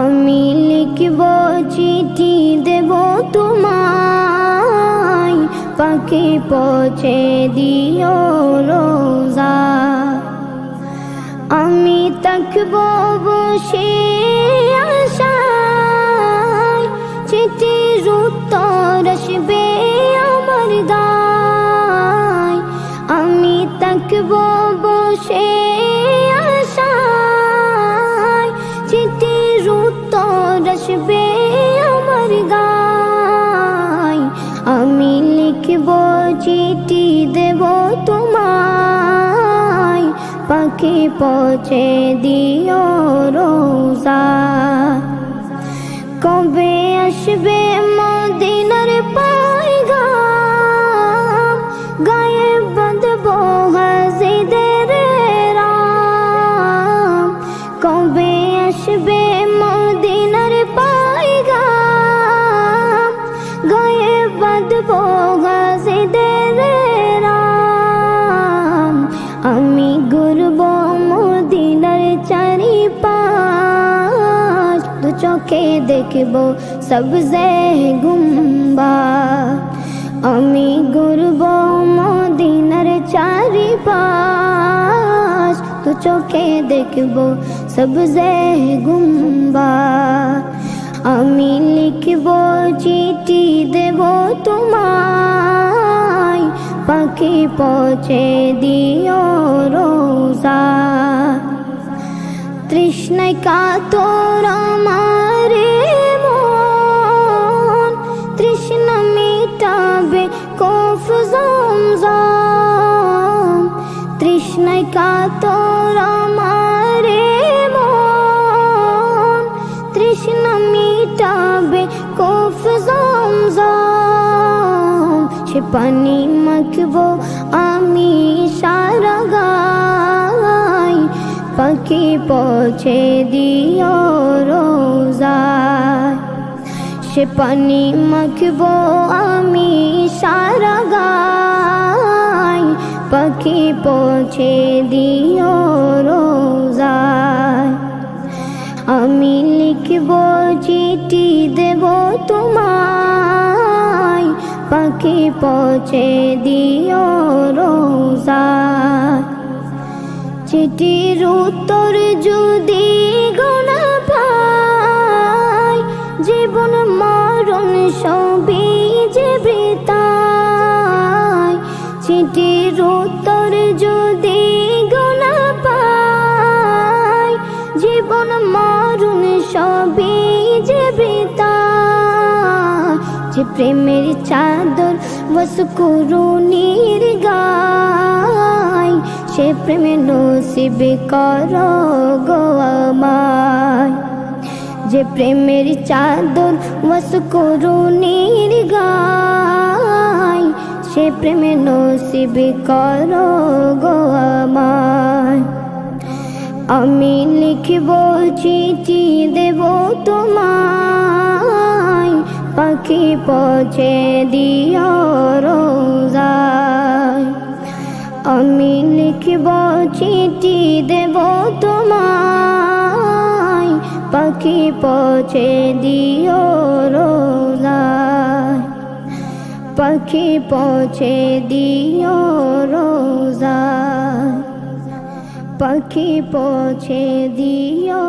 আমি লিখব চিঠি দেব তোমায়, পাখি পৌঁছে দিও রোজা। আমি থাকব বসে আশায়, চিঠির উত্তর আসবে আমার দায়। আমি থাকব বসে আশায়, চিঠির উত্তর আসবে আমার গায়। আমি লিখব চিঠি দেব তোমায়, পাখি পৌঁছে দিও রোজা। কবে আসবে মদিনার পয়গাম, গায়ে বাঁধব হাজিদের রাম। কবে আসবে মদিনার পয়গাম, গায়ে বাঁধব হাজিদের রাম। আমি ঘুরব মদিনার চারিপাশ, দু চোখে দেখব সবজে গুম্বাদ। আমি ঘুরব মদিনার চারিপাশ, দু চোখে দেখব সবজে গুম্বাদ। আমি লিখব চিঠি দেব তোমায়, পাখি পৌঁছে দিও রোজা। তৃষ্ণায় কাতর আমার মন, তৃষ্ণা মিটাবে কফ জমজম। তৃষ্ণায় কাতর আমার মন, তৃষ্ণা মিটাবে কফ জমজম। সে পানি মাখবো আমি সারা গায়, পাখি পৌঁছে দিও রোজায়। সে পানি মাখবো আমি সারা গায়, পাখি পৌঁছে দিও রোজায়। আমি লিখব চিঠি দেব তোমায়, পাখি পৌঁছে দিও রোজায়। চিঠির উত্তর যদি গোনা পাই, জীবন মরণ সবই যে বৃথায়। চিঠির উত্তর যদি গোনা পাই, জীবন মরণ সবই যে বৃথায়। যে প্রেমের চাদর বসকুরুনির গায়, সে প্রেমে নসিব করো গো আমায়। যে প্রেমের চাদর বসকুরুনির গায়, সে প্রেমে নসিব করো গো আমায়। আমি লিখব চিঠি দেব তোমায়, পাখি পৌঁছে দিও রোজায়। আমি লিখব চিঠি দেব তোমায়, পাখি পৌঁছে দিও রোজায়। পাখি পৌঁছে দিও রোজায়, পাখি পৌঁছে দিও